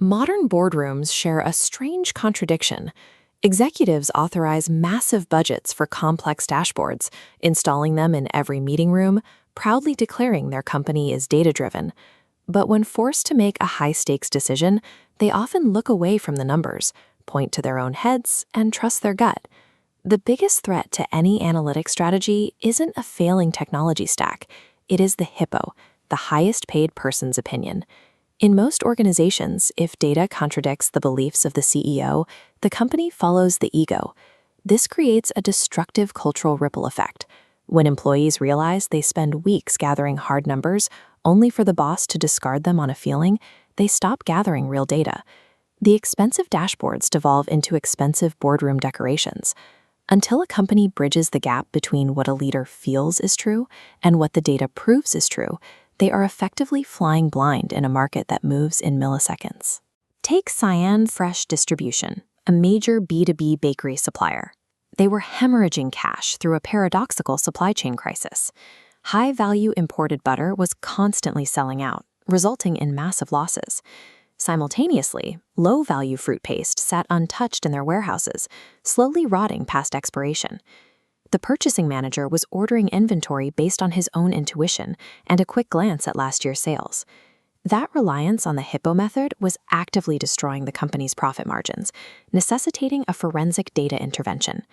Modern boardrooms share a strange contradiction. Executives authorize massive budgets for complex dashboards, installing them in every meeting room, proudly declaring their company is data-driven. But when forced to make a high-stakes decision, they often look away from the numbers, point to their own heads, and trust their gut. The biggest threat to any analytics strategy isn't a failing technology stack. It is the hippo, the highest-paid person's opinion. In most organizations, if data contradicts the beliefs of the CEO, the company follows the ego. This creates a destructive cultural ripple effect. When employees realize they spend weeks gathering hard numbers only for the boss to discard them on a feeling, they stop gathering real data. The expensive dashboards devolve into expensive boardroom decorations. Until a company bridges the gap between what a leader feels is true and what the data proves is true, they are effectively flying blind in a market that moves in milliseconds. Take Siam Fresh Distribution, a major B2B bakery supplier. They were hemorrhaging cash through a paradoxical supply chain crisis. High-value imported butter was constantly selling out, resulting in massive losses. Simultaneously, low-value fruit paste sat untouched in their warehouses, slowly rotting past expiration. The purchasing manager was ordering inventory based on his own intuition and a quick glance at last year's sales. That reliance on the hippo method was actively destroying the company's profit margins, necessitating a forensic data intervention.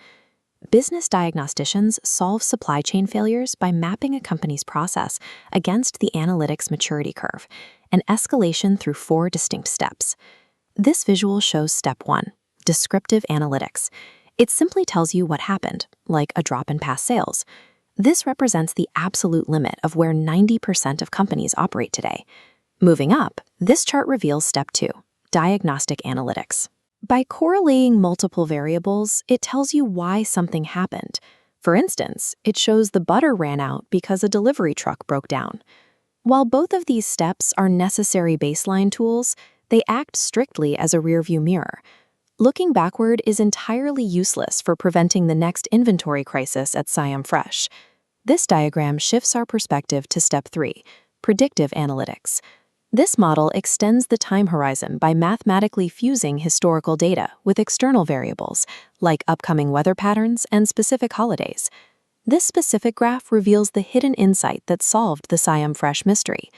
Business diagnosticians solve supply chain failures by mapping a company's process against the analytics maturity curve, an escalation through 4 distinct steps. This visual shows step 1, descriptive analytics. It simply tells you what happened, like a drop in past sales. This represents the absolute limit of where 90% of companies operate today. Moving up, this chart reveals step 2, diagnostic analytics. By correlating multiple variables, it tells you why something happened. For instance, it shows the butter ran out because a delivery truck broke down. While both of these steps are necessary baseline tools, they act strictly as a rearview mirror. Looking backward is entirely useless for preventing the next inventory crisis at Siam Fresh. This diagram shifts our perspective to step 3, predictive analytics. This model extends the time horizon by mathematically fusing historical data with external variables, like upcoming weather patterns and specific holidays. This specific graph reveals the hidden insight that solved the Siam Fresh mystery.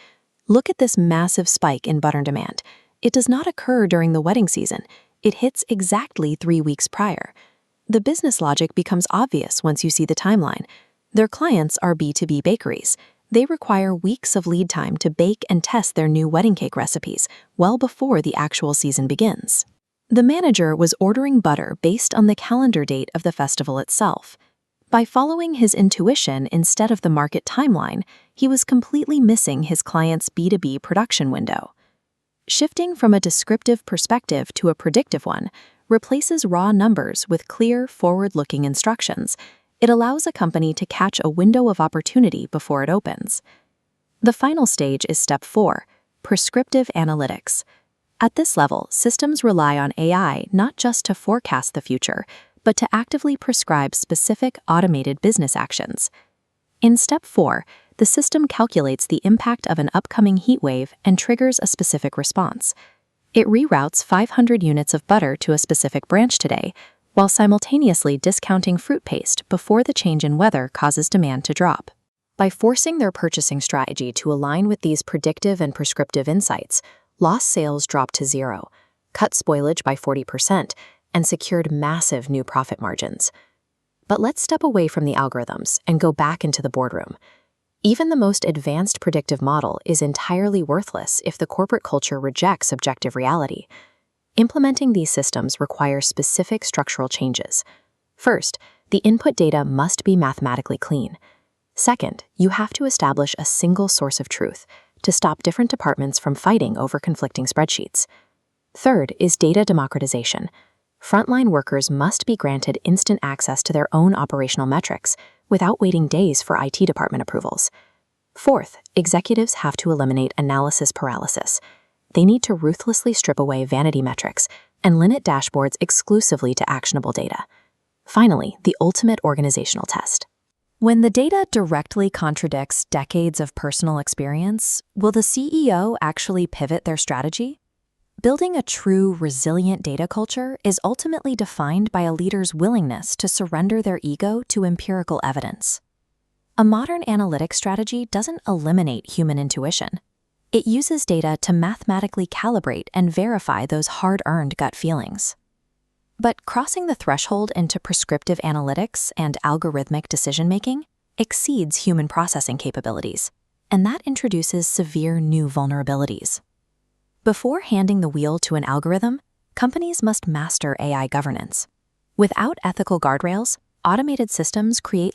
Look at this massive spike in butter demand. It does not occur during the wedding season. It hits exactly 3 weeks prior. The business logic becomes obvious once you see the timeline. Their clients are B2B bakeries. They require weeks of lead time to bake and test their new wedding cake recipes well before the actual season begins. The manager was ordering butter based on the calendar date of the festival itself. By following his intuition instead of the market timeline, he was completely missing his client's B2B production window. Shifting from a descriptive perspective to a predictive one replaces raw numbers with clear, forward-looking instructions. It allows a company to catch a window of opportunity before it opens. The final stage is step 4, prescriptive analytics. At this level, systems rely on AI not just to forecast the future, but to actively prescribe specific automated business actions. In step 4, the system calculates the impact of an upcoming heat wave and triggers a specific response. It reroutes 500 units of butter to a specific branch today, while simultaneously discounting fruit paste before the change in weather causes demand to drop. By forcing their purchasing strategy to align with these predictive and prescriptive insights, lost sales dropped to 0, cut spoilage by 40%, and secured massive new profit margins. But let's step away from the algorithms and go back into the boardroom. Even the most advanced predictive model is entirely worthless if the corporate culture rejects objective reality. Implementing these systems requires specific structural changes. First, the input data must be mathematically clean. Second, you have to establish a single source of truth to stop different departments from fighting over conflicting spreadsheets. Third is data democratization. Frontline workers must be granted instant access to their own operational metrics without waiting days for IT department approvals. Fourth, executives have to eliminate analysis paralysis. They need to ruthlessly strip away vanity metrics and limit dashboards exclusively to actionable data. Finally, the ultimate organizational test. When the data directly contradicts decades of personal experience, will the CEO actually pivot their strategy? Building a true, resilient data culture is ultimately defined by a leader's willingness to surrender their ego to empirical evidence. A modern analytics strategy doesn't eliminate human intuition. It uses data to mathematically calibrate and verify those hard-earned gut feelings. But crossing the threshold into prescriptive analytics and algorithmic decision-making exceeds human processing capabilities, and that introduces severe new vulnerabilities. Before handing the wheel to an algorithm, companies must master AI governance. Without ethical guardrails, automated systems create